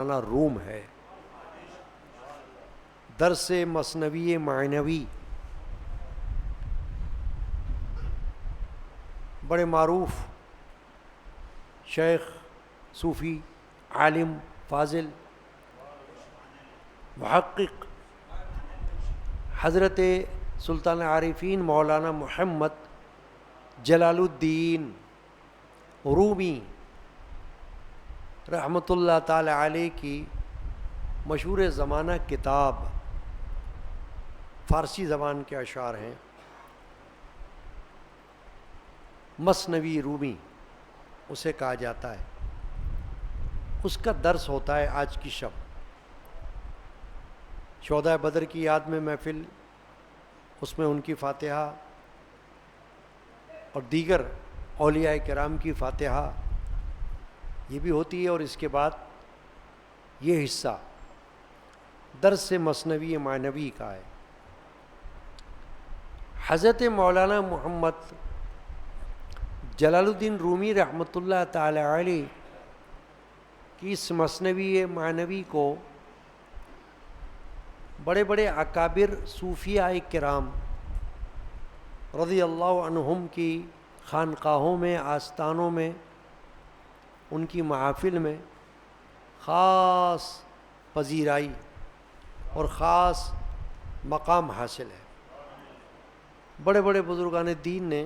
روم ہے. درس مثنوی معنوی بڑے معروف شیخ صوفی عالم فاضل محقق حضرت سلطان عارفین مولانا محمد جلال الدین رومی رحمۃ اللہ تعالی علیہ کی مشہور زمانہ کتاب فارسی زبان کے اشعار ہیں. مثنوی رومی اسے کہا جاتا ہے. اس کا درس ہوتا ہے آج کی شب. شہدائے بدر کی یاد میں محفل، اس میں ان کی فاتحہ اور دیگر اولیاء کرام کی فاتحہ یہ بھی ہوتی ہے، اور اس کے بعد یہ حصہ درس مثنوی معنوی کا ہے. حضرت مولانا محمد جلال الدین رومی رحمۃ اللہ تعالی علیہ کی اس مثنوی معنوی کو بڑے بڑے اکابر صوفیاء کرام رضی اللہ عنہم کی خانقاہوں میں، آستانوں میں، ان کی محافل میں خاص پذیرائی اور خاص مقام حاصل ہے. بڑے بڑے بزرگان دین نے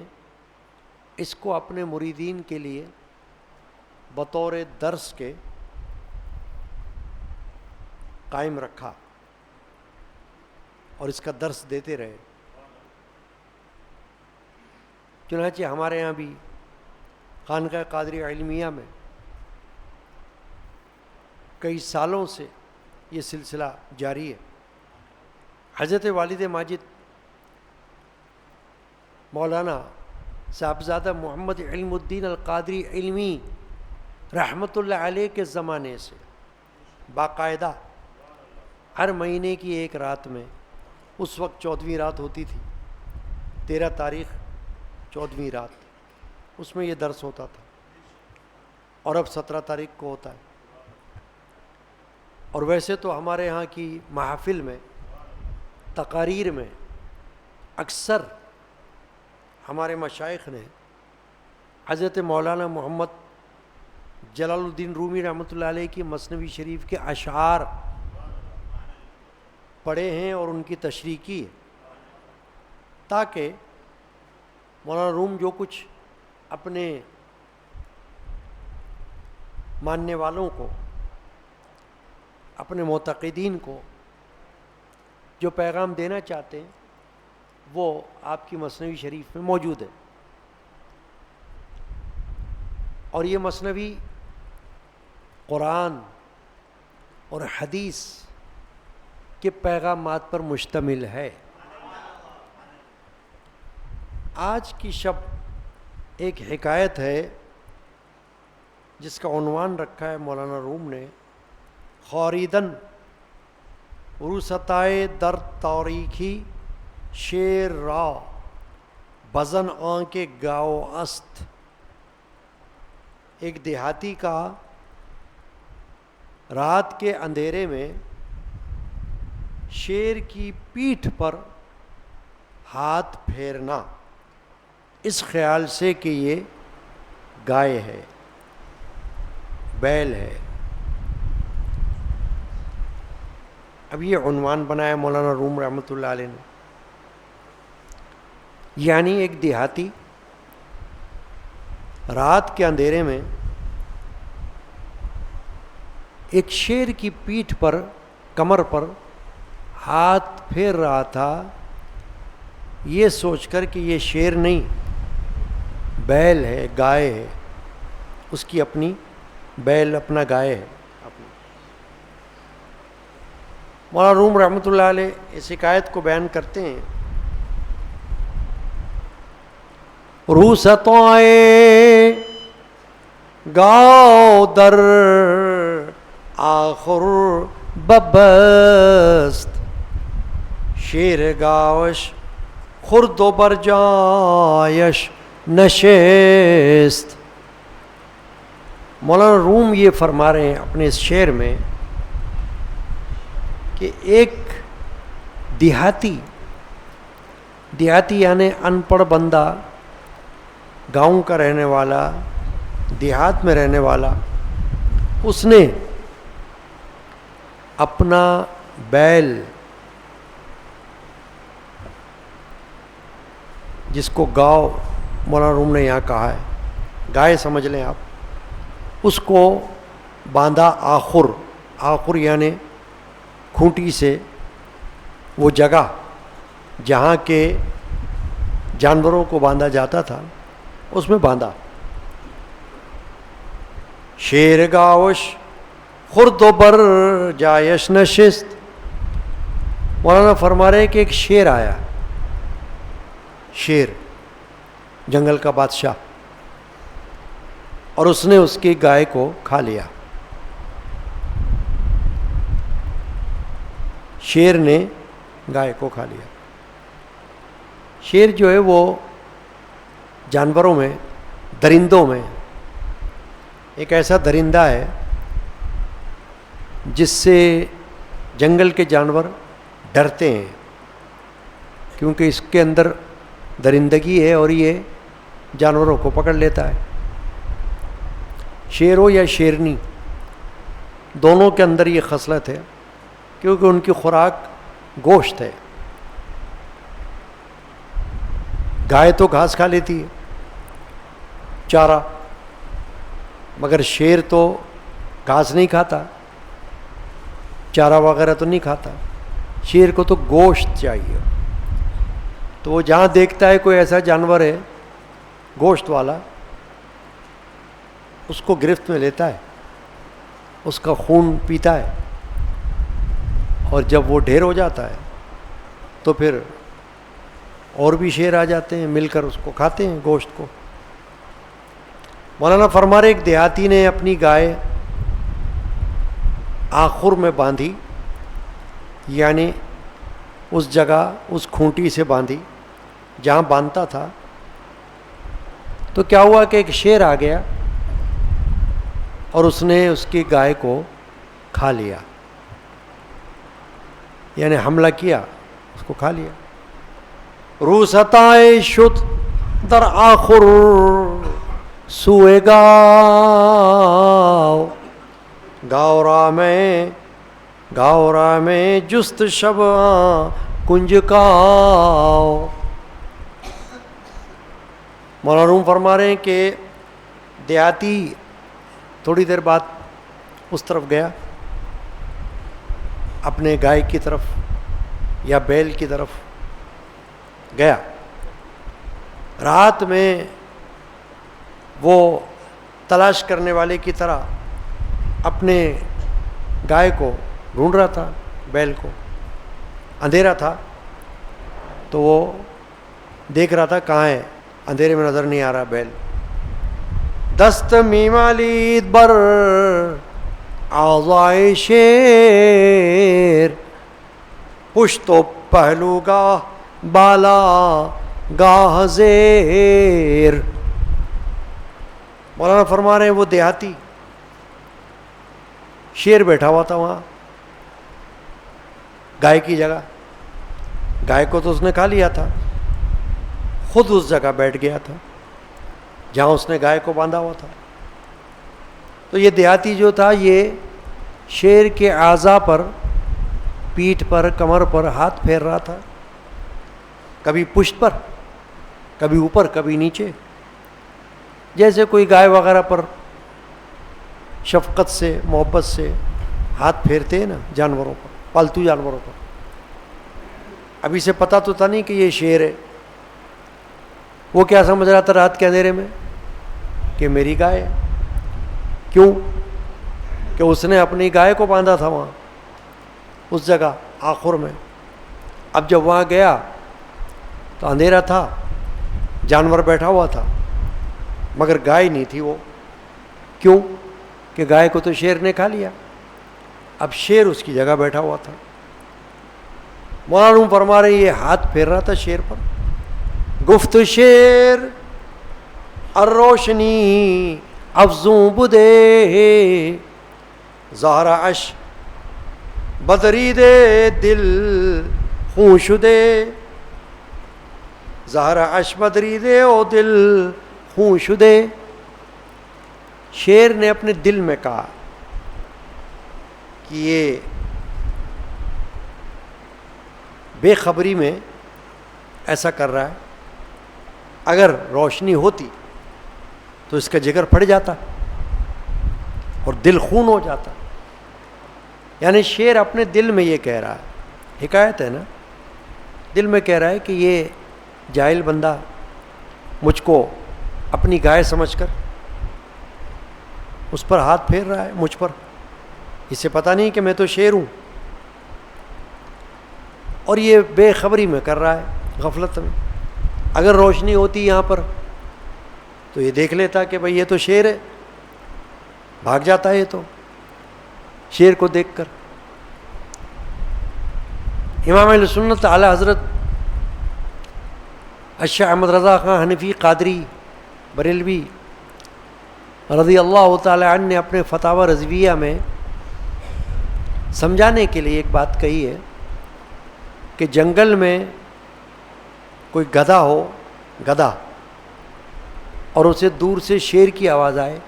اس کو اپنے مریدین کے لیے بطور درس کے قائم رکھا اور اس کا درس دیتے رہے. چنانچہ ہمارے یہاں بھی خانقاہ قادریہ علمیہ میں کئی سالوں سے یہ سلسلہ جاری ہے. حضرت والد ماجد مولانا صاحبزادہ محمد علم الدین القادری علمی رحمۃ اللہ علیہ کے زمانے سے باقاعدہ ہر مہینے کی ایک رات میں، اس وقت 14ویں رات ہوتی تھی، 13 تاریخ 14ویں رات، اس میں یہ درس ہوتا تھا، اور اب 17 تاریخ کو ہوتا ہے. اور ویسے تو ہمارے ہاں کی محافل میں، تقاریر میں اکثر ہمارے مشائخ نے حضرت مولانا محمد جلال الدین رومی رحمۃ اللہ علیہ کی مثنوی شریف کے اشعار پڑھے ہیں اور ان کی تشریح کی ہے، تاکہ مولانا روم جو کچھ اپنے ماننے والوں کو، اپنے معتقدین کو جو پیغام دینا چاہتے ہیں وہ آپ کی مثنوی شریف میں موجود ہے. اور یہ مثنوی قرآن اور حدیث کے پیغامات پر مشتمل ہے. آج کی شب ایک حکایت ہے جس کا عنوان رکھا ہے مولانا روم نے، خوریدن روستائے در تاریکی شیر را بزن آنکے گاؤ است. ایک دیہاتی کا رات کے اندھیرے میں شیر کی پیٹھ پر ہاتھ پھیرنا، اس خیال سے کہ یہ گائے ہے، بیل ہے. اب یہ عنوان بنایا مولانا روم رحمۃ اللہ علیہ نے. یعنی ایک دیہاتی رات کے اندھیرے میں ایک شیر کی پیٹھ پر، کمر پر ہاتھ پھیر رہا تھا، یہ سوچ کر کہ یہ شیر نہیں، بیل ہے، گائے ہے، اس کی اپنی بیل، اپنا گائے ہے. مولانا روم رحمۃ اللہ علیہ اس حکایت کو بیان کرتے ہیں. روستائے گاؤ در آخر ببست شیر گاوش خرد و بر جایش نشست. مولانا روم یہ فرما رہے ہیں اپنے اس شعر میں کہ ایک دیہاتی یعنی ان پڑھ بندہ، گاؤں کا رہنے والا، دیہات میں رہنے والا، اس نے اپنا بیل، جس کو گاؤ مولانا روم نے یہاں کہا ہے، گائے سمجھ لیں آپ، اس کو باندھا آخر یعنی کھونٹی سے، وہ جگہ جہاں کے جانوروں کو باندھا جاتا تھا اس میں باندھا. شیر گاوش خرد و بر جایش نشست. مولانا فرما رہے کہ ایک شیر آیا، شیر جنگل کا بادشاہ، اور اس نے اس کی گائے کو کھا لیا. شیر نے گائے کو کھا لیا. شیر جو ہے وہ جانوروں میں، درندوں میں ایک ایسا درندہ ہے جس سے جنگل کے جانور ڈرتے ہیں، کیونکہ اس کے اندر درندگی ہے اور یہ جانوروں کو پکڑ لیتا ہے. شیر ہو یا شیرنی، دونوں کے اندر یہ خصلت ہے، کیونکہ ان کی خوراک گوشت ہے. گائے تو گھاس کھا لیتی ہے، چارہ، مگر شیر تو گھاس نہیں کھاتا، چارہ وغیرہ تو نہیں کھاتا. شیر کو تو گوشت چاہیے. تو وہ جہاں دیکھتا ہے کوئی ایسا جانور ہے گوشت والا، اس کو گرفت میں لیتا ہے، اس کا خون پیتا ہے، اور جب وہ ڈھیر ہو جاتا ہے تو پھر اور بھی شیر آ جاتے ہیں، مل کر اس کو کھاتے ہیں گوشت کو. مولانا فرما رہے ایک دیہاتی نے اپنی گائے آخر میں باندھی، یعنی اس جگہ، اس کھونٹی سے باندھی جہاں باندھتا تھا. تو کیا ہوا کہ ایک شیر آ گیا اور اس نے اس کی گائے کو کھا لیا، یعنی حملہ کیا، اس کو کھا لیا. روستائے شد در آخر سوئے گاؤ، گاورا میں جست شب کنج کاؤ. مولانا روم فرما رہے ہیں کہ دیہاتی تھوڑی دیر بعد اس طرف گیا، اپنے گائے کی طرف یا بیل کی طرف گیا. رات میں وہ تلاش کرنے والے کی طرح اپنے گائے کو ڈھونڈ رہا تھا، بیل کو. اندھیرا تھا تو وہ دیکھ رہا تھا کہاں ہے، اندھیرے میں نظر نہیں آ رہا بیل. دست میمالید بر آزائے شیر، پشت و پہلو گاہ بالا گاہ زیر. مولانا فرما رہے ہیں وہ دیہاتی، شیر بیٹھا ہوا تھا وہاں گائے کی جگہ. گائے کو تو اس نے کھا لیا تھا، خود اس جگہ بیٹھ گیا تھا جہاں اس نے گائے کو باندھا ہوا تھا. تو یہ دیہاتی جو تھا یہ شیر کے اعضاء پر، پیٹھ پر، کمر پر ہاتھ پھیر رہا تھا، کبھی پشت پر، کبھی اوپر، کبھی نیچے، جیسے کوئی گائے وغیرہ پر شفقت سے، محبت سے ہاتھ پھیرتے ہیں نا جانوروں پر، پالتو جانوروں پر. ابھی سے پتہ تو تھا نہیں کہ یہ شیر ہے. وہ کیا سمجھ رہا تھا رات کے اندھیرے میں کہ میری گائے ہے. کیوں کہ اس نے اپنی گائے کو باندھا تھا وہاں اس جگہ آخر میں. اب جب وہاں گیا تو اندھیرا تھا، جانور بیٹھا ہوا تھا، مگر گائے نہیں تھی وہ. کیوں کہ گائے کو تو شیر نے کھا لیا. اب شیر اس کی جگہ بیٹھا ہوا تھا. مولانا فرما رہے یہ ہاتھ پھیر رہا تھا شیر پر. گفت شیر الروشنی افزوں بدے، زہرا اش بدری دے دل خوں شدے ظہر اش بدری دے او دل خوں شدے. شیر نے اپنے دل میں کہا کہ یہ بے خبری میں ایسا کر رہا ہے، اگر روشنی ہوتی تو اس کا جگر پھٹ جاتا اور دل خون ہو جاتا. یعنی شیر اپنے دل میں یہ کہہ رہا ہے، حکایت ہے نا، دل میں کہہ رہا ہے کہ یہ جاہل بندہ مجھ کو اپنی گائے سمجھ کر اس پر ہاتھ پھیر رہا ہے، مجھ پر. اسے پتہ نہیں کہ میں تو شیر ہوں، اور یہ بے خبری میں کر رہا ہے، غفلت میں. اگر روشنی ہوتی یہاں پر تو یہ دیکھ لیتا کہ بھئی یہ تو شیر ہے، بھاگ جاتا ہے یہ تو شیر کو دیکھ کر. امام اہل سنت اعلیٰ حضرت اشاہ احمد رضا خان حنفی قادری بریلوی رضی اللہ تعالی عنہ نے اپنے فتاوی رضویہ میں سمجھانے کے لیے ایک بات کہی ہے کہ جنگل میں کوئی گدھا ہو، گدھا، اور اسے دور سے شیر کی آواز آئے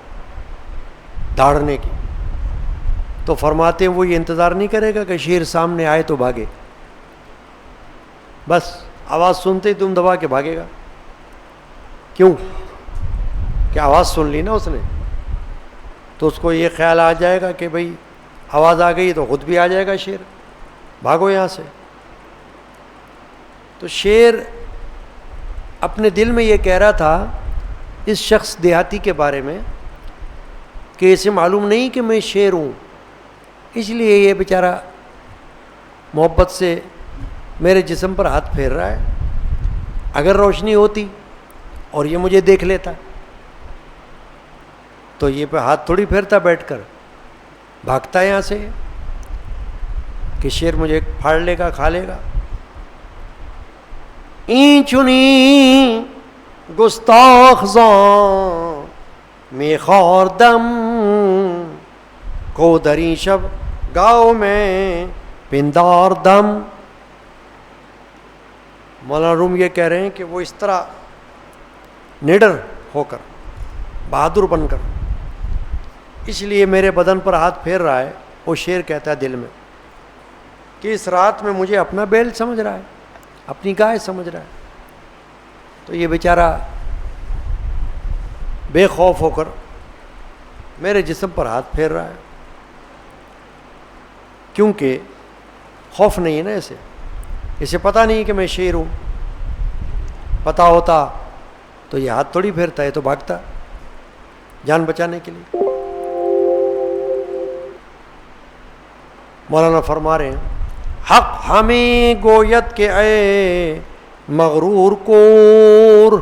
داڑنے کی، تو فرماتے ہیں وہ یہ انتظار نہیں کرے گا کہ شیر سامنے آئے تو بھاگے، بس آواز سنتے ہی دم دبا کے بھاگے گا. کیوں کہ آواز سن لی نا اس نے، تو اس کو یہ خیال آ جائے گا کہ بھئی آواز آ گئی تو خود بھی آ جائے گا شیر، بھاگو یہاں سے. تو شیر اپنے دل میں یہ کہہ رہا تھا اس شخص دیہاتی کے بارے میں کہ اسے معلوم نہیں کہ میں شیر ہوں، اس لیے یہ بیچارہ محبت سے میرے جسم پر ہاتھ پھیر رہا ہے. اگر روشنی ہوتی اور یہ مجھے دیکھ لیتا تو یہ پہ ہاتھ تھوڑی پھیرتا بیٹھ کر، بھاگتا ہے یہاں سے کہ شیر مجھے پھاڑ لے گا، کھا لے گا. این چنی گستاخ زاں میخوار دم کو دری شب گاؤں میں پندار دم. مولانا روم یہ کہہ رہے ہیں کہ وہ اس طرح نڈر ہو کر، بہادر بن کر اس لیے میرے بدن پر ہاتھ پھیر رہا ہے. وہ شیر کہتا ہے دل میں کہ اس رات میں مجھے اپنا بیل سمجھ رہا ہے، اپنی گائے سمجھ رہا ہے. تو یہ بیچارہ بے خوف ہو کر میرے جسم پر ہاتھ پھیر رہا ہے، کیونکہ خوف نہیں ہے نا اسے پتہ نہیں کہ میں شیر ہوں. پتہ ہوتا تو یہ ہاتھ تھوڑی پھیرتا ہے، تو بھاگتا جان بچانے کے لیے. مولانا فرما رہے ہیں حق ہمیں گویت کے اے مغرور کور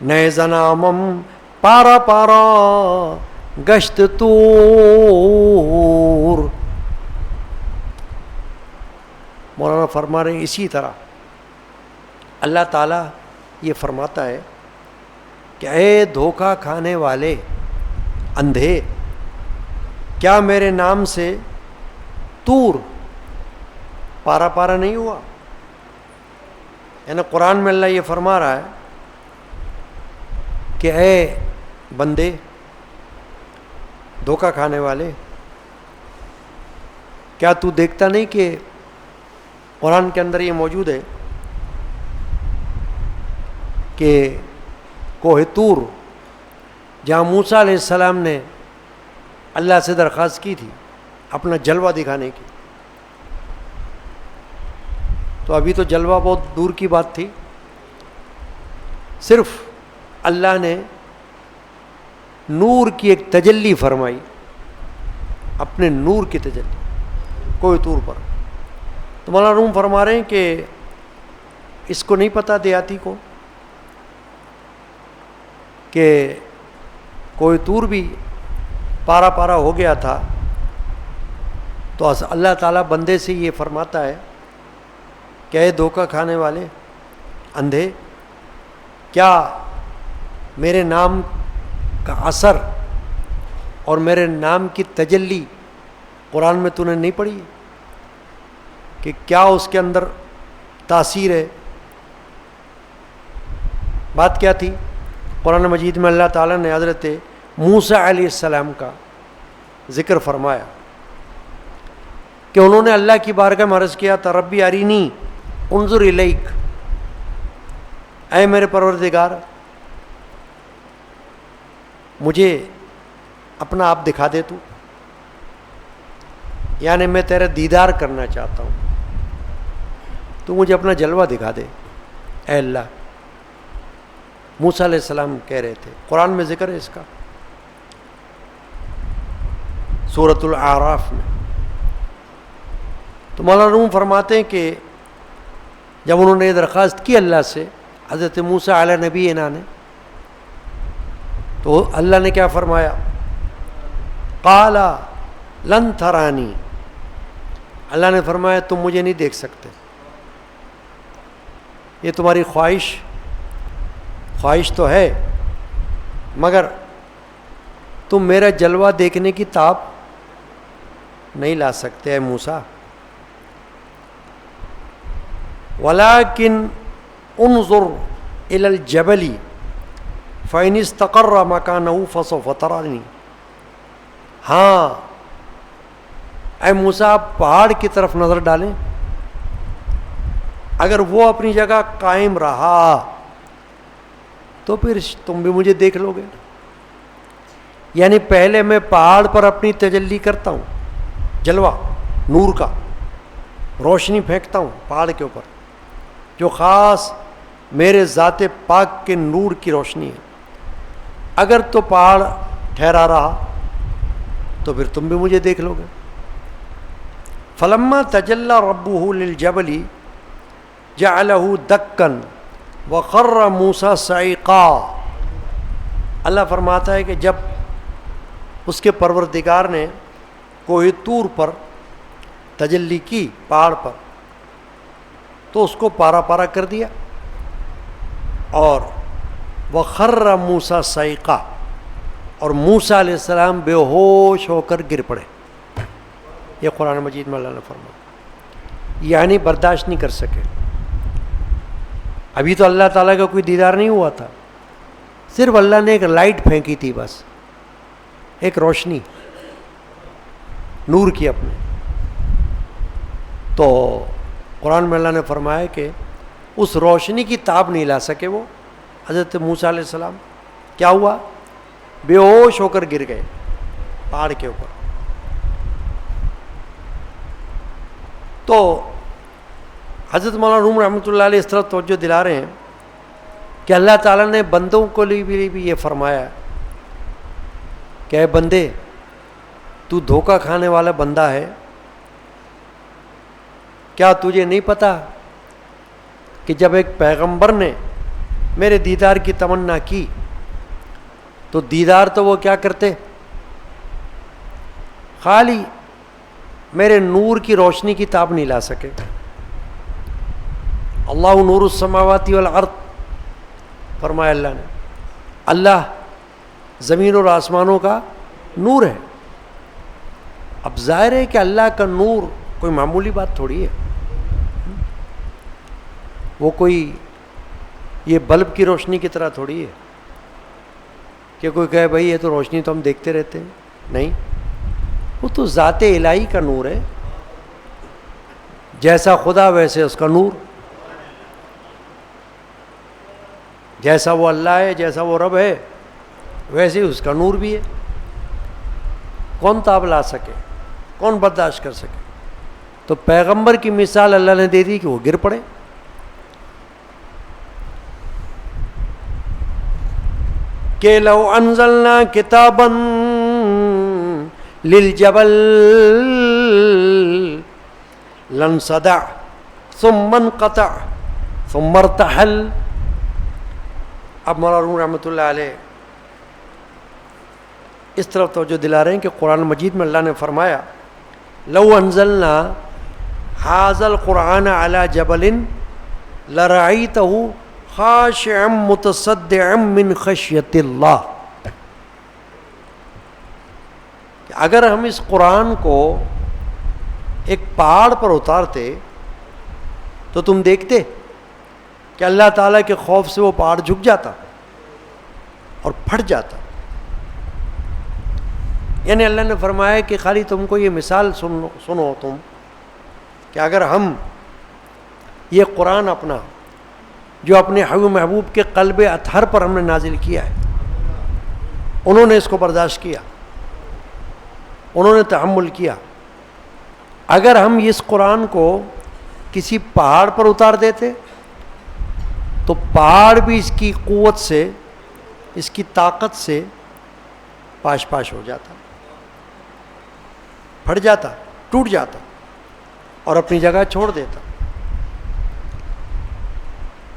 نئے زنامم پارا پارا گشت تور. مولانا فرما رہے ہیں اسی طرح اللہ تعالیٰ یہ فرماتا ہے کہ اے دھوکہ کھانے والے اندھے، کیا میرے نام سے تور پارا پارا نہیں ہوا؟ یعنی قرآن میں اللہ یہ فرما رہا ہے کہ اے بندے، دھوکہ کھانے والے، کیا تو دیکھتا نہیں کہ قرآن کے اندر یہ موجود ہے کہ کوہ طور جہاں موسیٰ علیہ السلام نے اللہ سے درخواست کی تھی اپنا جلوہ دکھانے کی، تو ابھی تو جلوہ بہت دور کی بات تھی، صرف اللہ نے نور کی ایک تجلی فرمائی، اپنے نور کی تجلی کوہ طور پر. تو مولانا روم فرما رہے ہیں کہ اس کو نہیں پتہ دیہاتی کو کہ کوہ طور بھی پارا پارا ہو گیا تھا. تو اللہ تعالیٰ بندے سے یہ فرماتا ہے کہ اے دھوکہ کھانے والے اندھے، کیا میرے نام کا اثر اور میرے نام کی تجلی قرآن میں تو نے نہیں پڑھی کہ کیا اس کے اندر تاثیر ہے؟ بات کیا تھی؟ قرآن مجید میں اللہ تعالیٰ نے حضرت موسیٰ علیہ السلام کا ذکر فرمایا کہ انہوں نے اللہ کی بارگاہ میں عرض کیا تھا، ربی ارینی انظر الیک، اے میرے پروردگار مجھے اپنا آپ دکھا دے تو، یعنی میں تیرا دیدار کرنا چاہتا ہوں، تو مجھے اپنا جلوہ دکھا دے اے اللہ۔ موسیٰ علیہ السلام کہہ رہے تھے، قرآن میں ذکر ہے اس کا سورۃ الاعراف میں۔ تو مولانا روم فرماتے ہیں کہ جب انہوں نے یہ درخواست کی اللہ سے، حضرت موسیٰ علیہ نبی نے، تو اللہ نے کیا فرمایا؟ قال لن ترانی، اللہ نے فرمایا تم مجھے نہیں دیکھ سکتے، یہ تمہاری خواہش تو ہے، مگر تم میرا جلوہ دیکھنے کی تاب نہیں لا سکتے اے موسیٰ۔ وَلَكِنْ انظر إِلَى الْجَبَلِ فَإِنِ اسْتَقَرَّ مَكَانَهُ فَسَوْفَ تَرَانِي، ہاں اے موسیٰ آپ پہاڑ کی طرف نظر ڈالیں، اگر وہ اپنی جگہ قائم رہا تو پھر تم بھی مجھے دیکھ لو گے۔ یعنی پہلے میں پہاڑ پر اپنی تجلی کرتا ہوں، جلوہ نور کا، روشنی پھینکتا ہوں پہاڑ کے اوپر جو خاص میرے ذات پاک کے نور کی روشنی ہے، اگر تو پہاڑ ٹھہرا رہا تو پھر تم بھی مجھے دیکھ لو گے۔ فلما تجلی ربہ للجبل جعلہ دکن وخر موسیٰ صعقا، اللہ فرماتا ہے کہ جب اس کے پروردگار نے کوہ طور پر تجلی کی پہاڑ پر تو اس کو پارا پارا کر دیا، اور وخر موسیٰ صعقا، اور موسیٰ علیہ السلام بے ہوش ہو کر گر پڑے۔ یہ قرآن مجید میں اللہ نے فرمایا، یعنی برداشت نہیں کر سکے۔ ابھی تو اللہ تعالیٰ کا کوئی دیدار نہیں ہوا تھا، صرف اللہ نے ایک لائٹ پھینکی تھی، بس ایک روشنی نور کی اپنے، تو قرآن میں اللہ نے فرمایا کہ اس روشنی کی تاب نہیں لا سکے وہ حضرت موسیٰ علیہ السلام، کیا ہوا؟ بے ہوش ہو کر گر گئے پہاڑ کے اوپر۔ تو حضرت مولانا روم رحمۃ اللہ علیہ اس طرح توجہ دلا رہے ہیں کہ اللہ تعالیٰ نے بندوں کو لیے بھی یہ فرمایا کہ اے بندے تو دھوکہ کھانے والا بندہ ہے، کیا تجھے نہیں پتا کہ جب ایک پیغمبر نے میرے دیدار کی تمنا کی تو دیدار تو وہ کیا کرتے؟ خالی میرے نور کی روشنی کی تاب نہیں لا سکے۔ اللہ نور السماوات والارض، فرمایا اللہ نے، اللہ زمین اور آسمانوں کا نور ہے۔ اب ظاہر ہے کہ اللہ کا نور کوئی معمولی بات تھوڑی ہے، وہ کوئی یہ بلب کی روشنی کی طرح تھوڑی ہے کہ کوئی کہے بھائی یہ تو روشنی تو ہم دیکھتے رہتے ہیں، نہیں، وہ تو ذات الہی کا نور ہے، جیسا خدا ویسے اس کا نور، جیسا وہ اللہ ہے، جیسا وہ رب ہے، ویسے اس کا نور بھی ہے۔ کون تاب لا سکے؟ کون برداشت کر سکے؟ تو پیغمبر کی مثال اللہ نے دے دی کہ وہ گر پڑے۔ کہ لو انزلنا کتابا للجبل لانصدع ثم انقطع ثم ارتحل۔ اب مولانا رحمۃ اللہ علیہ اس طرف توجہ دلا رہے ہیں کہ قرآن مجید میں اللہ نے فرمایا لو انزلنا ھذا القرآن علی جبل لرأیتہ خاشعا متصدعا من خشیۃ اللہ، کہ اگر ہم اس قرآن کو ایک پہاڑ پر اتارتے تو تم دیکھتے کہ اللہ تعالیٰ کے خوف سے وہ پہاڑ جھک جاتا اور پھٹ جاتا. یعنی اللہ نے فرمایا کہ خالی تم کو یہ مثال سنو تم کہ اگر ہم یہ قرآن اپنا جو اپنے حبیب محبوب کے قلب اطہر پر ہم نے نازل کیا ہے، انہوں نے اس کو برداشت کیا، انہوں نے تحمل کیا، اگر ہم اس قرآن کو کسی پہاڑ پر اتار دیتے تو پہاڑ بھی اس کی قوت سے، اس کی طاقت سے پاش پاش ہو جاتا، پھٹ جاتا، ٹوٹ جاتا اور اپنی جگہ چھوڑ دیتا.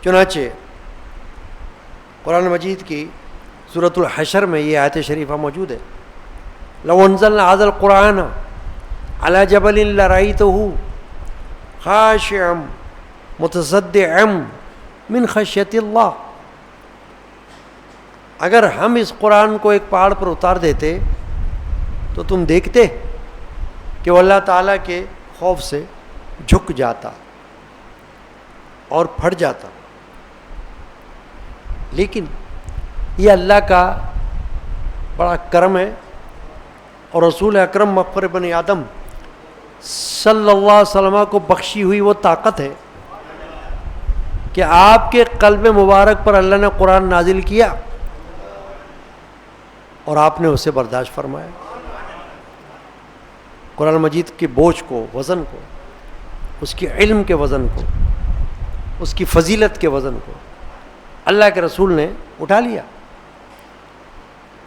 چنانچہ قرآن مجید کی سورۃ الحشر میں یہ آیت شریفہ موجود ہے، لو انزلنا هذا القرآن على جبل لرأيته خاشعا متصدعا من خشیۃ اللہ. اگر ہم اس قرآن کو ایک پہاڑ پر اتار دیتے تو تم دیکھتے کہ وہ اللہ تعالیٰ کے خوف سے جھک جاتا اور پھٹ جاتا. لیکن یہ اللہ کا بڑا کرم ہے اور رسول اکرم مغفر بنی آدم صلی اللہ علیہ وسلم کو بخشی ہوئی وہ طاقت ہے کہ آپ کے قلب مبارک پر اللہ نے قرآن نازل کیا اور آپ نے اسے برداشت فرمایا. قرآن مجید کے بوجھ کو، وزن کو، اس کے علم کے وزن کو، اس کی فضیلت کے وزن کو اللہ کے رسول نے اٹھا لیا.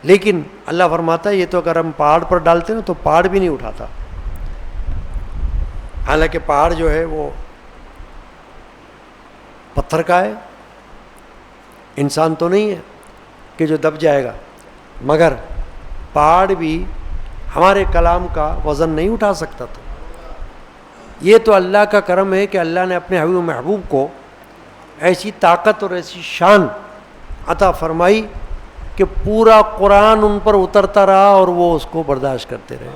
لیکن اللہ فرماتا ہے یہ تو اگر ہم پہاڑ پر ڈالتے نا تو پہاڑ بھی نہیں اٹھاتا. حالانکہ پہاڑ جو ہے وہ پتھر کا ہے، انسان تو نہیں ہے کہ جو دب جائے گا، مگر پہاڑ بھی ہمارے کلام کا وزن نہیں اٹھا سکتا. تو یہ تو اللہ کا کرم ہے کہ اللہ نے اپنے حبیب محبوب کو ایسی طاقت اور ایسی شان عطا فرمائی کہ پورا قرآن ان پر اترتا رہا اور وہ اس کو برداشت کرتے رہے.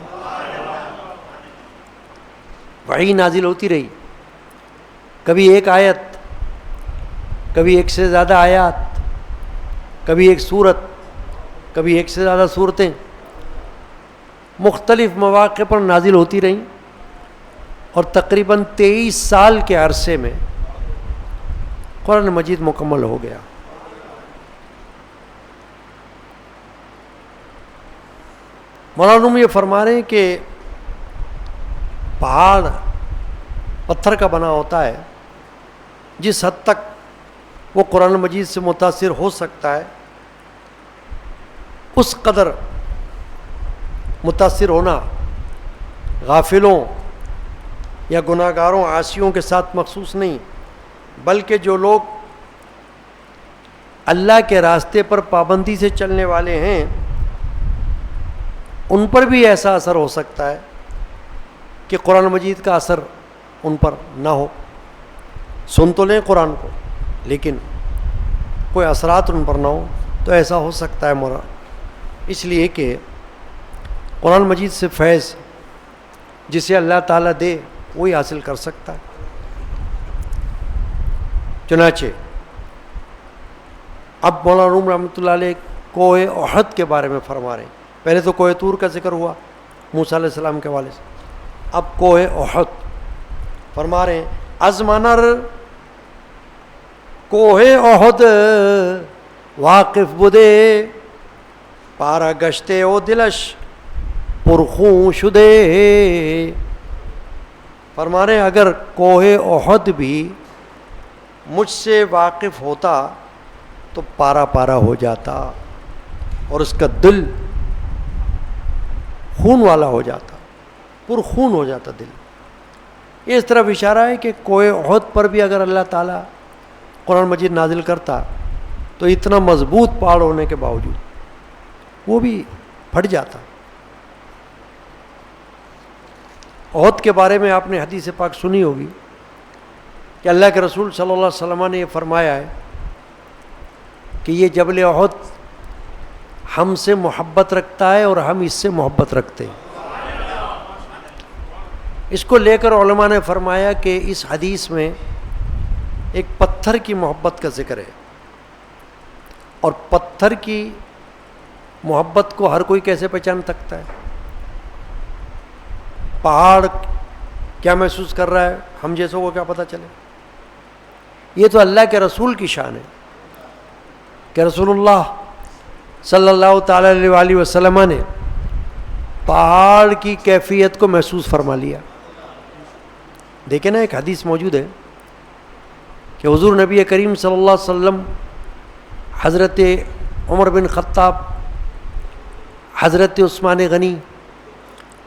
وحی نازل ہوتی رہی، کبھی ایک آیت، کبھی ایک سے زیادہ آیات، کبھی ایک سورت، کبھی ایک سے زیادہ صورتیں مختلف مواقع پر نازل ہوتی رہیں اور تقریباً 23 سال کے عرصے میں قرآن مجید مکمل ہو گیا. مولانا یہ فرما رہے ہیں کہ پہاڑ پتھر کا بنا ہوتا ہے، جس حد تک وہ قرآن مجید سے متاثر ہو سکتا ہے اس قدر متاثر ہونا غافلوں یا گناہ گاروں، عاصیوں کے ساتھ مخصوص نہیں، بلکہ جو لوگ اللہ کے راستے پر پابندی سے چلنے والے ہیں ان پر بھی ایسا اثر ہو سکتا ہے کہ قرآن مجید کا اثر ان پر نہ ہو. سن تو لیں قرآن کو لیکن کوئی اثرات ان پر نہ ہو، تو ایسا ہو سکتا ہے مولانا. اس لیے کہ قرآن مجید سے فیض جسے اللہ تعالیٰ دے وہی حاصل کر سکتا ہے. چنانچہ اب مولانا روم رحمۃ اللہ علیہ کوہ احد کے بارے میں فرما رہے ہیں. پہلے تو کوہ طور کا ذکر ہوا موسیٰ علیہ السلام کے حوالے سے، اب کوہ احد فرما رہے ہیں. از منر کوہ احد واقف بدے پارا گشتے او دلش پرخوں شدے. فرما رہے ہیں اگر کوہ احد بھی مجھ سے واقف ہوتا تو پارا پارا ہو جاتا اور اس کا دل خون والا ہو جاتا، پرخون ہو جاتا دل. یہ اس طرف اشارہ ہے کہ کوہ احد پر بھی اگر اللہ تعالیٰ قرآن مجید نازل کرتا تو اتنا مضبوط پہاڑ ہونے کے باوجود وہ بھی پھٹ جاتا. احد کے بارے میں آپ نے حدیث پاک سنی ہوگی کہ اللہ کے رسول صلی اللہ علیہ وسلم نے یہ فرمایا ہے کہ یہ جبل احد ہم سے محبت رکھتا ہے اور ہم اس سے محبت رکھتے ہیں. اس کو لے کر علماء نے فرمایا کہ اس حدیث میں ایک پتھر کی محبت کا ذکر ہے، اور پتھر کی محبت کو ہر کوئی کیسے پہچان سکتا ہے؟ پہاڑ کیا محسوس کر رہا ہے، ہم جیسوں کو کیا پتہ چلے؟ یہ تو اللہ کے رسول کی شان ہے کہ رسول اللہ صلی اللہ تعالی علیہ وآلہ وسلم نے پہاڑ کی کیفیت کو محسوس فرما لیا۔ دیکھیں نا، ایک حدیث موجود ہے کہ حضور نبی کریم صلی اللہ علیہ وسلم حضرت عمر بن خطاب، حضرت عثمان غنی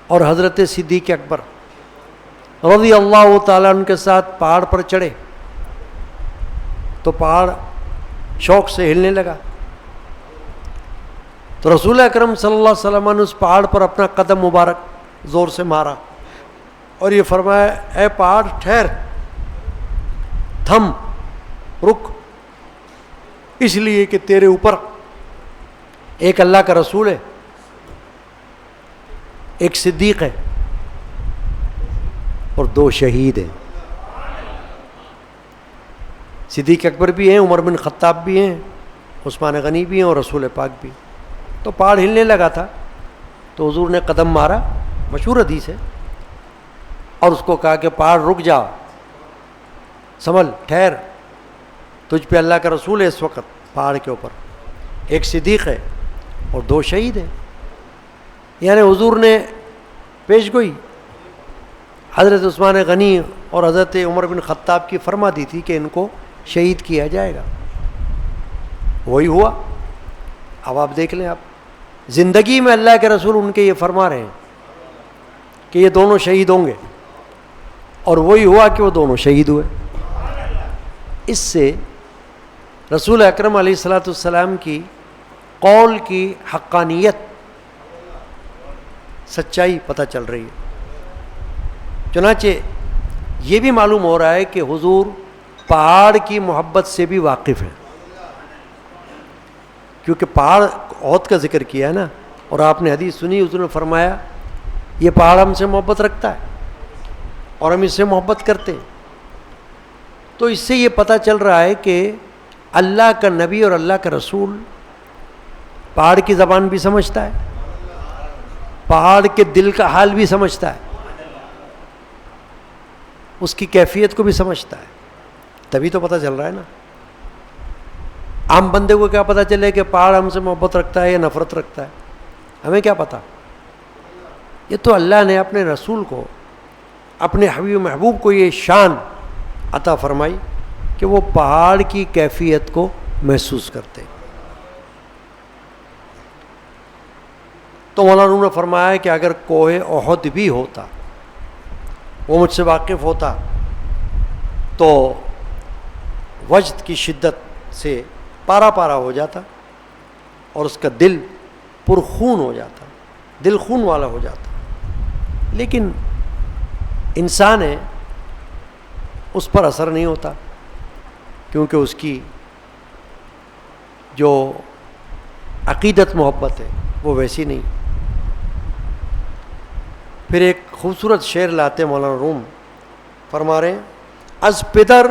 اور حضرت صدیق اکبر رضی اللہ تعالیٰ عنہ کے ساتھ پہاڑ پر چڑھے تو پہاڑ شوق سے ہلنے لگا، تو رسول اکرم صلی اللہ علیہ وسلم نے اس پہاڑ پر اپنا قدم مبارک زور سے مارا اور یہ فرمایا، اے پہاڑ ٹھہر، تھم، رک، اس لیے کہ تیرے اوپر ایک اللہ کا رسول ہے، ایک صدیق ہے اور 2 شہید ہیں۔ صدیق اکبر بھی ہیں، عمر بن خطاب بھی ہیں، عثمان غنی بھی ہیں اور رسول پاک بھی۔ تو پہاڑ ہلنے لگا تھا تو حضور نے قدم مارا، مشہور حدیث ہے، اور اس کو کہا کہ پہاڑ رک جا، سنبھل، ٹھہر، تجھ پہ اللہ کا رسول ہے اس وقت پہاڑ کے اوپر، ایک صدیق ہے اور 2 شہید ہیں۔ یعنی حضور نے پیش گوئی حضرت عثمان غنی اور حضرت عمر بن خطاب کی فرما دی تھی کہ ان کو شہید کیا جائے گا، وہی ہوا۔ اب آپ دیکھ لیں، آپ زندگی میں اللہ کے رسول ان کے یہ فرما رہے ہیں کہ یہ دونوں شہید ہوں گے، اور وہی ہوا کہ وہ دونوں شہید ہوئے۔ اس سے رسول اکرم علیہ الصلاۃ والسلام کی قول کی حقانیت، سچائی پتہ چل رہی ہے۔ چنانچہ یہ بھی معلوم ہو رہا ہے کہ حضور پہاڑ کی محبت سے بھی واقف ہیں، کیونکہ پہاڑ عہد کا ذکر کیا ہے نا، اور آپ نے حدیث سنی، حضور نے فرمایا یہ پہاڑ ہم سے محبت رکھتا ہے اور ہم اس سے محبت کرتے ہیں۔ تو اس سے یہ پتہ چل رہا ہے کہ اللہ کا نبی اور اللہ کا رسول پہاڑ کی زبان بھی سمجھتا ہے، پہاڑ کے دل کا حال بھی سمجھتا ہے، اس کی کیفیت کو بھی سمجھتا ہے، تبھی تو پتہ چل رہا ہے نا۔ عام بندے کو کیا پتہ چلے کہ پہاڑ ہم سے محبت رکھتا ہے یا نفرت رکھتا ہے؟ ہمیں کیا پتہ؟ یہ تو اللہ نے اپنے رسول کو، اپنے حبیب محبوب کو یہ شان عطا فرمائی کہ وہ پہاڑ کی کیفیت کو محسوس کرتے۔ تو مولانا نے فرمایا کہ اگر کوہ احد بھی ہوتا، وہ مجھ سے واقف ہوتا، تو وجد کی شدت سے پارا پارا ہو جاتا اور اس کا دل پرخون ہو جاتا، دل خون والا ہو جاتا۔ لیکن انسان ہے، اس پر اثر نہیں ہوتا، کیونکہ اس کی جو عقیدت محبت ہے وہ ویسی نہیں۔ پھر ایک خوبصورت شعر لاتے مولانا روم، فرما رہے ہیں، از پدر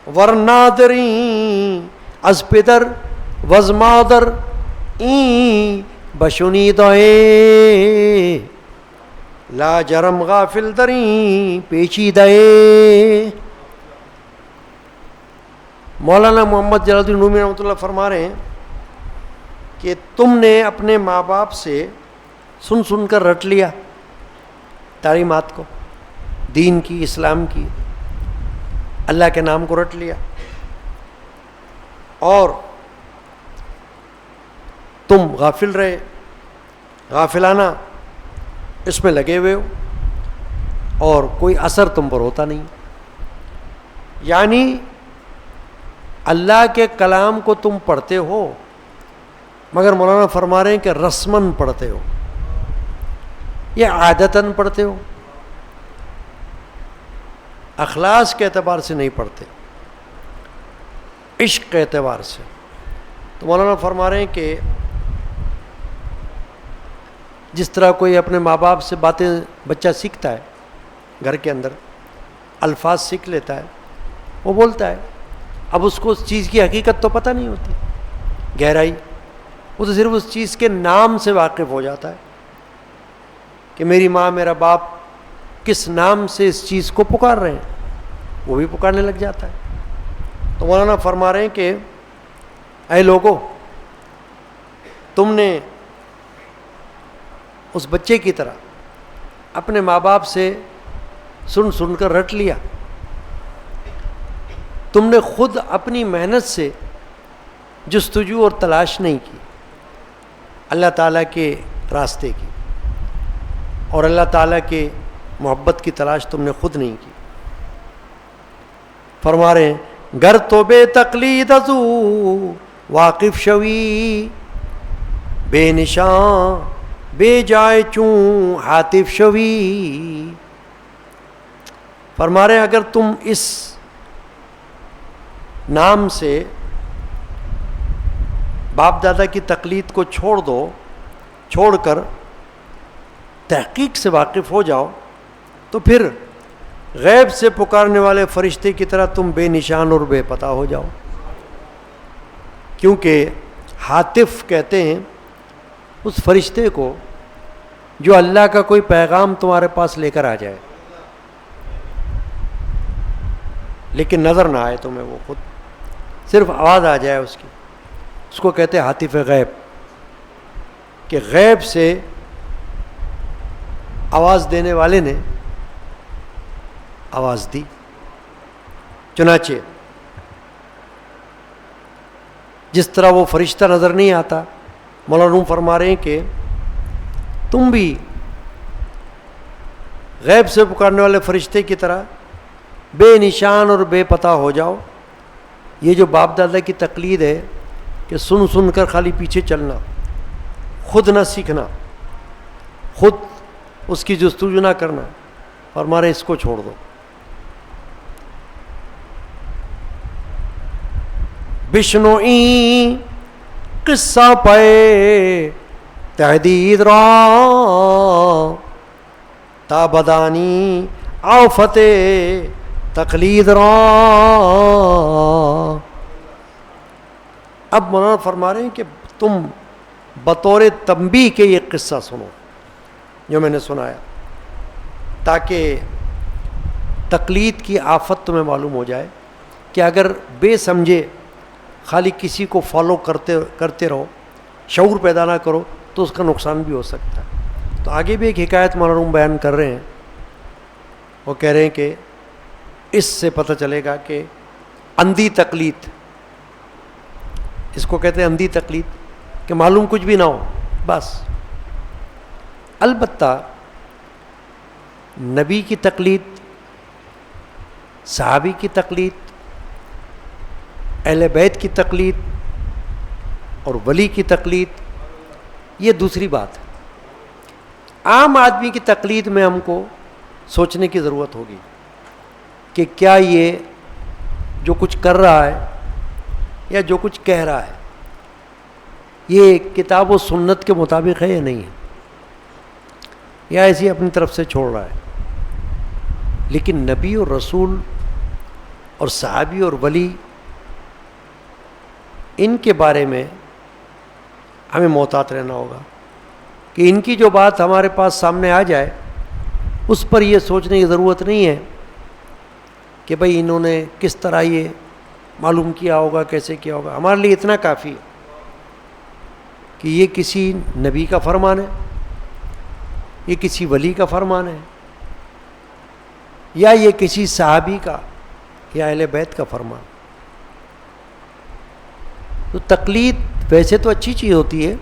ورنادریں، از پدر وز مادر این بشنیدائے، لا جرم غافل دریں پیچیدائے۔ مولانا محمد جلال الدین رومی رحمۃ اللہ فرما رہے ہیں کہ تم نے اپنے ماں باپ سے سن سن کر رٹ لیا تعلیمات کو، دین کی، اسلام کی، اللہ کے نام کو رٹ لیا، اور تم غافل رہے، غافلانہ اس میں لگے ہوئے ہو، اور کوئی اثر تم پر ہوتا نہیں۔ یعنی اللہ کے کلام کو تم پڑھتے ہو، مگر مولانا فرما رہے ہیں کہ رسماً پڑھتے ہو یا عادتاً پڑھتے ہو، اخلاص کے اعتبار سے نہیں پڑھتے، عشق کے اعتبار سے۔ تو مولانا فرما رہے ہیں کہ جس طرح کوئی اپنے ماں باپ سے باتیں بچہ سیکھتا ہے، گھر کے اندر الفاظ سیکھ لیتا ہے، وہ بولتا ہے، اب اس کو اس چیز کی حقیقت تو پتہ نہیں ہوتی، گہرائی، وہ تو صرف اس چیز کے نام سے واقف ہو جاتا ہے کہ میری ماں میرا باپ کس نام سے اس چیز کو پکار رہے ہیں، وہ بھی پکارنے لگ جاتا ہے۔ تو مولانا فرما رہے ہیں کہ اے لوگو، تم نے اس بچے کی طرح اپنے ماں باپ سے سن سن کر رٹ لیا، تم نے خود اپنی محنت سے جستجو اور تلاش نہیں کی اللہ تعالیٰ کے راستے کی، اور اللہ تعالیٰ کے محبت کی تلاش تم نے خود نہیں کی۔ فرما رہے ہیں گر تو بے تقلید ازو واقف شوی، بے نشان بے جائے چوں حاطف شوی۔ فرما رہے ہیں اگر تم اس نام سے باپ دادا کی تقلید کو چھوڑ دو، چھوڑ کر تحقیق سے واقف ہو جاؤ، تو پھر غیب سے پکارنے والے فرشتے کی طرح تم بے نشان اور بے پتہ ہو جاؤ۔ کیونکہ حاطف کہتے ہیں اس فرشتے کو جو اللہ کا کوئی پیغام تمہارے پاس لے کر آ جائے لیکن نظر نہ آئے تمہیں، وہ خود صرف آواز آ جائے اس کی، اس کو کہتے ہیں حاطف غیب، کہ غیب سے آواز دینے والے نے آواز دی۔ چنانچہ جس طرح وہ فرشتہ نظر نہیں آتا، مولانا روم فرما رہے ہیں کہ تم بھی غیب سے پکارنے والے فرشتے کی طرح بے نشان اور بے پتہ ہو جاؤ۔ یہ جو باپ دادا کی تقلید ہے کہ سن سن کر خالی پیچھے چلنا، خود نہ سیکھنا، خود اس کی جستجو نہ کرنا، فرما رہے اس کو چھوڑ دو۔ بشنوئی قصہ پے تحدید را تا بدانی آفت تقلید را۔ اب مولانا فرما رہے ہیں کہ تم بطور تنبیہ کے یہ قصہ سنو جو میں نے سنایا، تاکہ تقلید کی آفت تمہیں معلوم ہو جائے کہ اگر بے سمجھے خالی کسی کو فالو کرتے رہو، شعور پیدا نہ کرو، تو اس کا نقصان بھی ہو سکتا ہے۔ تو آگے بھی ایک حکایت مولانا روم بیان کر رہے ہیں، وہ کہہ رہے ہیں کہ اس سے پتہ چلے گا کہ اندھی تقلید، اس کو کہتے ہیں اندھی تقلید، کہ معلوم کچھ بھی نہ ہو بس۔ البتہ نبی کی تقلید، صحابی کی تقلید، اہل بیت کی تقلید اور ولی کی تقلید، یہ دوسری بات ہے۔ عام آدمی کی تقلید میں ہم کو سوچنے کی ضرورت ہوگی کہ کیا یہ جو کچھ کر رہا ہے یا جو کچھ کہہ رہا ہے یہ کتاب و سنت کے مطابق ہے یا نہیں ہے، یا ایسے اپنی طرف سے چھوڑ رہا ہے۔ لیکن نبی اور رسول اور صحابی اور ولی، ان کے بارے میں ہمیں محتاط رہنا ہوگا کہ ان کی جو بات ہمارے پاس سامنے آ جائے اس پر یہ سوچنے کی ضرورت نہیں ہے کہ بھئی انہوں نے کس طرح یہ معلوم کیا ہوگا، کیسے کیا ہوگا۔ ہمارے لیے اتنا کافی ہے کہ یہ کسی نبی کا فرمان ہے، یہ کسی ولی کا فرمان ہے، یا یہ کسی صحابی کا یا اہل بیت کا فرمان۔ تو تقلید ویسے تو اچھی چیز ہوتی ہے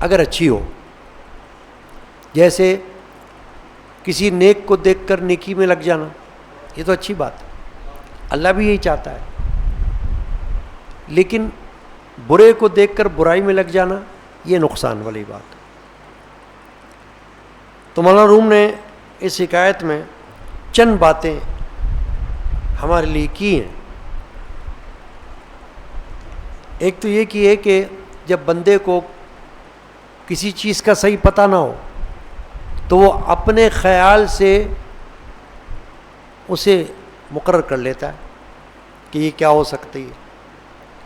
اگر اچھی ہو، جیسے کسی نیک کو دیکھ کر نیکی میں لگ جانا، یہ تو اچھی بات ہے، اللہ بھی یہی چاہتا ہے۔ لیکن برے کو دیکھ کر برائی میں لگ جانا، یہ نقصان والی بات ہے۔ تو مولانا روم نے اس حکایت میں چند باتیں ہمارے لیے کی ہیں۔ ایک تو یہ کی ہے کہ جب بندے کو کسی چیز کا صحیح پتہ نہ ہو تو وہ اپنے خیال سے اسے مقرر کر لیتا ہے کہ یہ کیا ہو سکتی ہے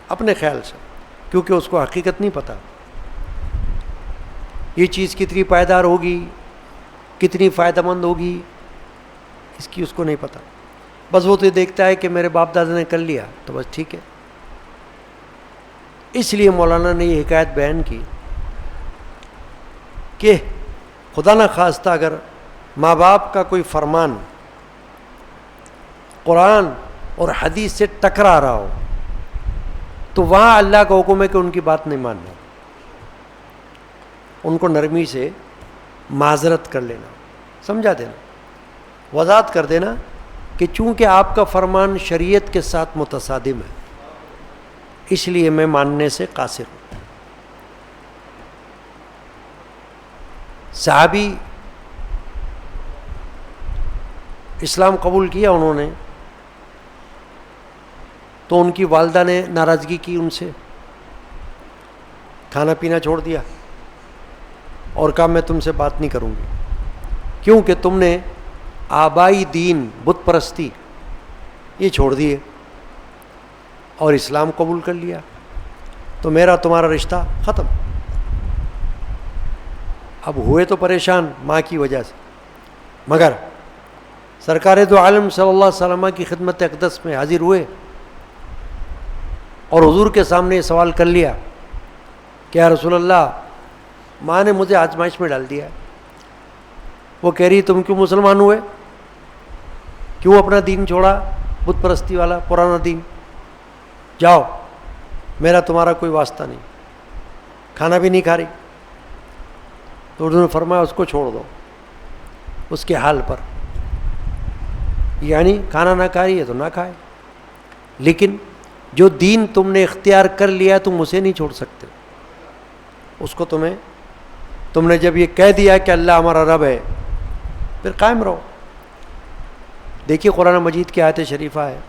اپنے خیال سے، کیونکہ اس کو حقیقت نہیں پتہ یہ چیز کتنی پائیدار ہوگی، کتنی فائدہ مند ہوگی، اس کی اس کو نہیں پتہ. بس وہ تو یہ دیکھتا ہے کہ میرے باپ دادا نے کر لیا تو بس ٹھیک ہے. اس لیے مولانا نے یہ حکایت بیان کی کہ خدا نہ خواستہ اگر ماں باپ کا کوئی فرمان قرآن اور حدیث سے ٹکرا رہا ہو تو وہاں اللہ کا حکم ہے کہ ان کی بات نہیں ماننا، ان کو نرمی سے معذرت کر لینا، سمجھا دینا، وضاحت کر دینا کہ چونکہ آپ کا فرمان شریعت کے ساتھ متصادم ہے اس لیے میں ماننے سے قاصر ہوں. صحابی اسلام قبول کیا انہوں نے تو ان کی والدہ نے ناراضگی کی ان سے، کھانا پینا چھوڑ دیا اور کہا میں تم سے بات نہیں کروں گی کیونکہ تم نے آبائی دین بت پرستی یہ چھوڑ دیے اور اسلام قبول کر لیا تو میرا تمہارا رشتہ ختم. اب ہوئے تو پریشان ماں کی وجہ سے، مگر سرکار دو عالم صلی اللہ علیہ وسلم کی خدمت اقدس میں حاضر ہوئے اور حضور کے سامنے یہ سوال کر لیا کہ یا رسول اللہ ماں نے مجھے آزمائش میں ڈال دیا. وہ کہہ رہی تم کیوں مسلمان ہوئے، کیوں اپنا دین چھوڑا بت پرستی والا پرانا دین، جاؤ میرا تمہارا کوئی واسطہ نہیں، کھانا بھی نہیں کھا رہی. تو انہوں نے فرمایا اس کو چھوڑ دو اس کے حال پر، یعنی کھانا نہ کھا رہی ہے تو نہ کھائے، لیکن جو دین تم نے اختیار کر لیا تم اسے نہیں چھوڑ سکتے. اس کو تم نے جب یہ کہہ دیا کہ اللہ ہمارا رب ہے پھر قائم رہو. دیکھیے قرآن مجید کی آیت شریفہ ہے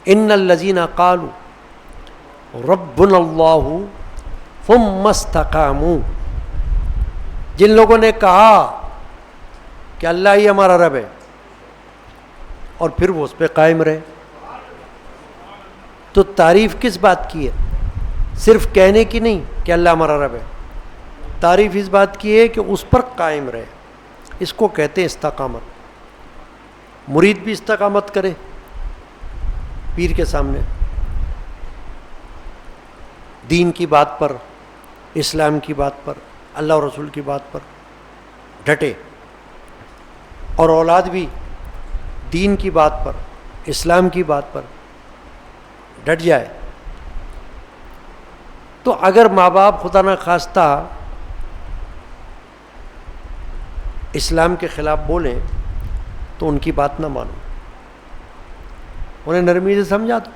ان الذین قالوا ربنا اللہ ثم استقاموا، جن لوگوں نے کہا کہ اللہ ہی ہمارا رب ہے اور پھر وہ اس پہ قائم رہے. تو تعریف کس بات کی ہے؟ صرف کہنے کی نہیں کہ اللہ ہمارا رب ہے، تعریف اس بات کی ہے کہ اس پر قائم رہے. اس کو کہتے ہیں استقامت. مرید بھی استقامت کرے پیر کے سامنے، دین کی بات پر، اسلام کی بات پر، اللہ اور رسول کی بات پر ڈٹے، اور اولاد بھی دین کی بات پر، اسلام کی بات پر ڈٹ جائے. تو اگر ماں باپ خدا نہ خواستہ اسلام کے خلاف بولیں تو ان کی بات نہ مانو، انہیں نرمی سے سمجھا دو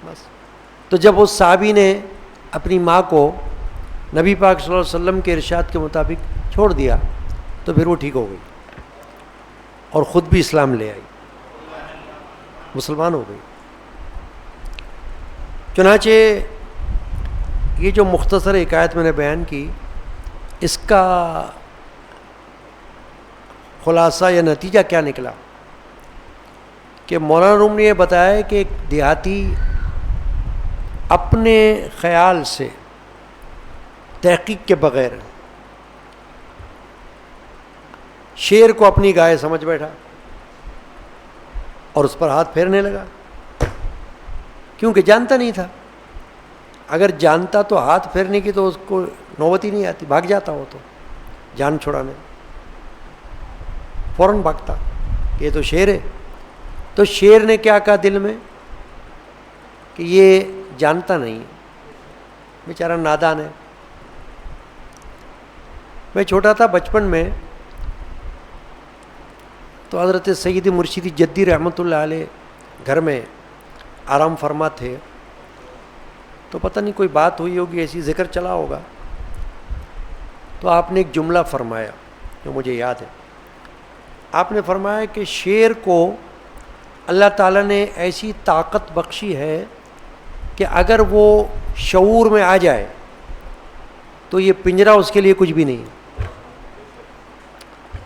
بس. تو جب اس صحابی نے اپنی ماں کو نبی پاک صلی اللہ علیہ وسلم کے ارشاد کے مطابق چھوڑ دیا تو پھر وہ ٹھیک ہو گئی اور خود بھی اسلام لے آئی، مسلمان ہو گئی. چنانچہ یہ جو مختصر حکایت میں نے بیان کی اس کا خلاصہ یا نتیجہ کیا نکلا کہ مولانا روم نے یہ بتایا کہ ایک دیہاتی اپنے خیال سے تحقیق کے بغیر شیر کو اپنی گائے سمجھ بیٹھا اور اس پر ہاتھ پھیرنے لگا، کیونکہ جانتا نہیں تھا. اگر جانتا تو ہاتھ پھیرنے کی تو اس کو نوبت ہی نہیں آتی، بھاگ جاتا ہو تو جان چھڑانے، فوراً بھاگتا کہ یہ تو شیر ہے. تو شیر نے کیا کہا دل میں کہ یہ جانتا نہیں ہے، بیچارہ نادان ہے. میں چھوٹا تھا بچپن میں تو حضرت سید مرشدی جدی رحمۃ اللہ علیہ گھر میں آرام فرما تھے، تو پتہ نہیں کوئی بات ہوئی ہوگی، ایسی ذکر چلا ہوگا، تو آپ نے ایک جملہ فرمایا جو مجھے یاد ہے. آپ نے فرمایا کہ شیر کو اللہ تعالیٰ نے ایسی طاقت بخشی ہے کہ اگر وہ شعور میں آ جائے تو یہ پنجرا اس کے لیے کچھ بھی نہیں ہے،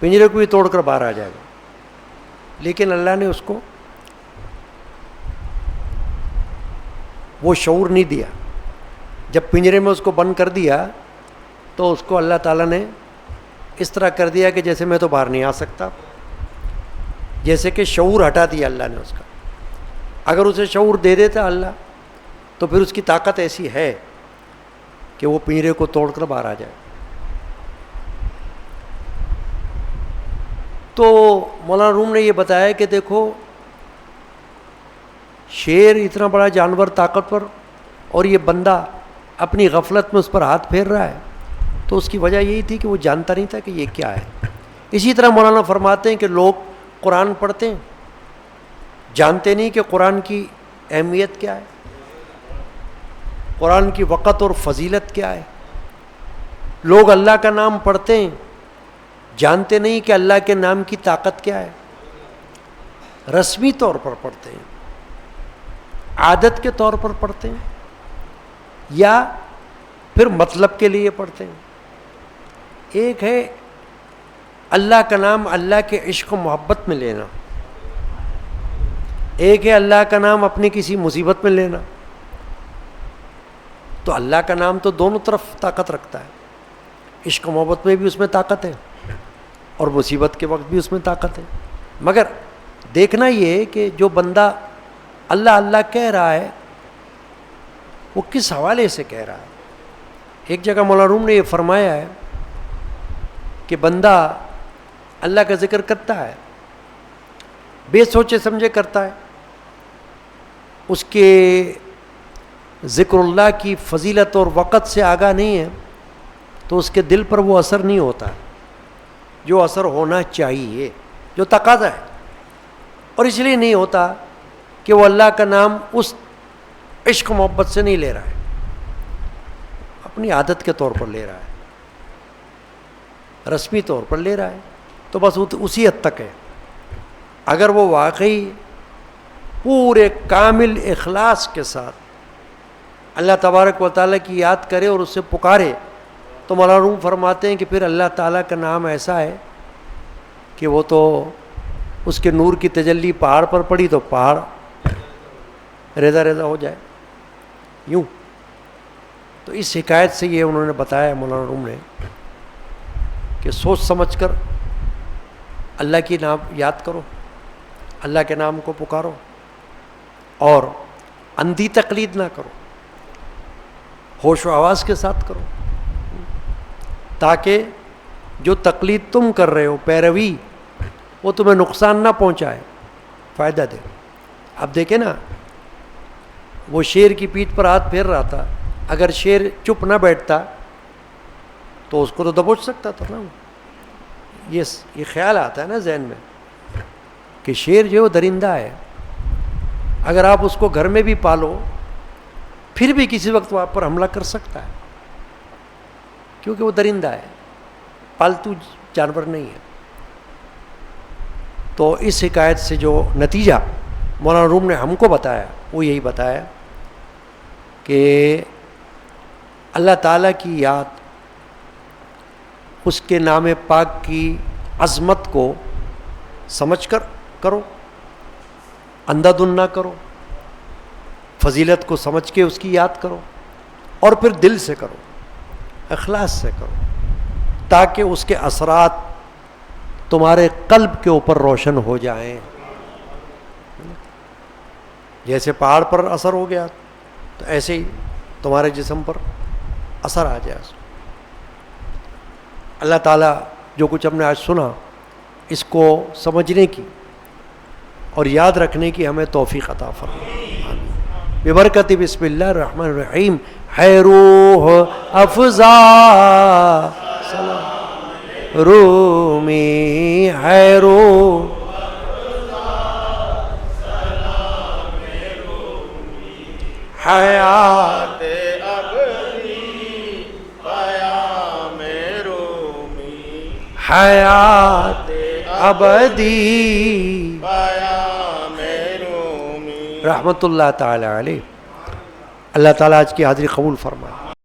پنجرے کو بھی توڑ کر باہر آ جائے گا، لیکن اللہ نے اس کو وہ شعور نہیں دیا. جب پنجرے میں اس کو بند کر دیا تو اس کو اللہ تعالیٰ نے اس طرح کر دیا کہ جیسے میں تو باہر نہیں آ سکتا، جیسے کہ شعور ہٹا دیا اللہ نے اس کا. اگر اسے شعور دے دیتا اللہ تو پھر اس کی طاقت ایسی ہے کہ وہ پنجرے کو توڑ کر باہر آ جائے. تو مولانا روم نے یہ بتایا کہ دیکھو شیر اتنا بڑا جانور طاقتور، اور یہ بندہ اپنی غفلت میں اس پر ہاتھ پھیر رہا ہے، تو اس کی وجہ یہی تھی کہ وہ جانتا نہیں تھا کہ یہ کیا ہے. اسی طرح مولانا فرماتے ہیں کہ لوگ قرآن پڑھتے ہیں، جانتے نہیں کہ قرآن کی اہمیت کیا ہے، قرآن کی وقت اور فضیلت کیا ہے. لوگ اللہ کا نام پڑھتے ہیں، جانتے نہیں کہ اللہ کے نام کی طاقت کیا ہے. رسمی طور پر پڑھتے ہیں، عادت کے طور پر پڑھتے ہیں، یا پھر مطلب کے لیے پڑھتے ہیں. ایک ہے اللہ کا نام اللہ کے عشق و محبت میں لینا، ایک ہے اللہ کا نام اپنی کسی مصیبت میں لینا. تو اللہ کا نام تو دونوں طرف طاقت رکھتا ہے، عشق و محبت میں بھی اس میں طاقت ہے اور مصیبت کے وقت بھی اس میں طاقت ہے. مگر دیکھنا یہ کہ جو بندہ اللہ اللہ کہہ رہا ہے وہ کس حوالے سے کہہ رہا ہے. ایک جگہ مولانا روم نے یہ فرمایا ہے کہ بندہ اللہ کا ذکر کرتا ہے، بے سوچے سمجھے کرتا ہے، اس کے ذکر اللہ کی فضیلت اور وقت سے آگاہ نہیں ہے، تو اس کے دل پر وہ اثر نہیں ہوتا جو اثر ہونا چاہیے، جو تقاضا ہے. اور اس لیے نہیں ہوتا کہ وہ اللہ کا نام اس عشق محبت سے نہیں لے رہا ہے، اپنی عادت کے طور پر لے رہا ہے، رسمی طور پر لے رہا ہے، تو بس اسی حد تک ہے. اگر وہ واقعی پورے کامل اخلاص کے ساتھ اللہ تبارک و تعالیٰ کی یاد کرے اور اس سے پکارے، تو مولانا روم فرماتے ہیں کہ پھر اللہ تعالیٰ کا نام ایسا ہے کہ وہ تو اس کے نور کی تجلی پہاڑ پر پڑی تو پہاڑ ریزہ ریزہ ہو جائے یوں. تو اس حکایت سے یہ انہوں نے بتایا مولانا روم نے کہ سوچ سمجھ کر اللہ کی نام یاد کرو، اللہ کے نام کو پکارو، اور اندھی تقلید نہ کرو، ہوش و آواز کے ساتھ کرو، تاکہ جو تقلید تم کر رہے ہو، پیروی، وہ تمہیں نقصان نہ پہنچائے، فائدہ دے. اب دیکھیں نا، وہ شیر کی پیٹھ پر ہاتھ پھیر رہا تھا، اگر شیر چپ نہ بیٹھتا تو اس کو تو دبوچ سکتا تھا نا. یہ خیال آتا ہے نا ذہن میں کہ شیر جو درندہ ہے، اگر آپ اس کو گھر میں بھی پالو پھر بھی کسی وقت وہ آپ پر حملہ کر سکتا ہے، کیونکہ وہ درندہ ہے، پالتو جانور نہیں ہے. تو اس حکایت سے جو نتیجہ مولانا روم نے ہم کو بتایا وہ یہی بتایا کہ اللہ تعالیٰ کی یاد، اس کے نام پاک کی عظمت کو سمجھ کر کرو، اندھا دھن نہ کرو، فضیلت کو سمجھ کے اس کی یاد کرو، اور پھر دل سے کرو، اخلاص سے کرو، تاکہ اس کے اثرات تمہارے قلب کے اوپر روشن ہو جائیں. جیسے پہاڑ پر اثر ہو گیا تو ایسے ہی تمہارے جسم پر اثر آ جائے. اللہ تعالیٰ جو کچھ ہم نے آج سنا اس کو سمجھنے کی اور یاد رکھنے کی ہمیں توفیق عطا فرمائے. ببرکت بسم اللہ الرحمن الرحیم. ہے روح افزا رومی، ہے روح حیات حیات ابدی رحمت اللہ تعالی علیہ. اللہ تعالیٰ آج کی حاضری قبول فرمائے.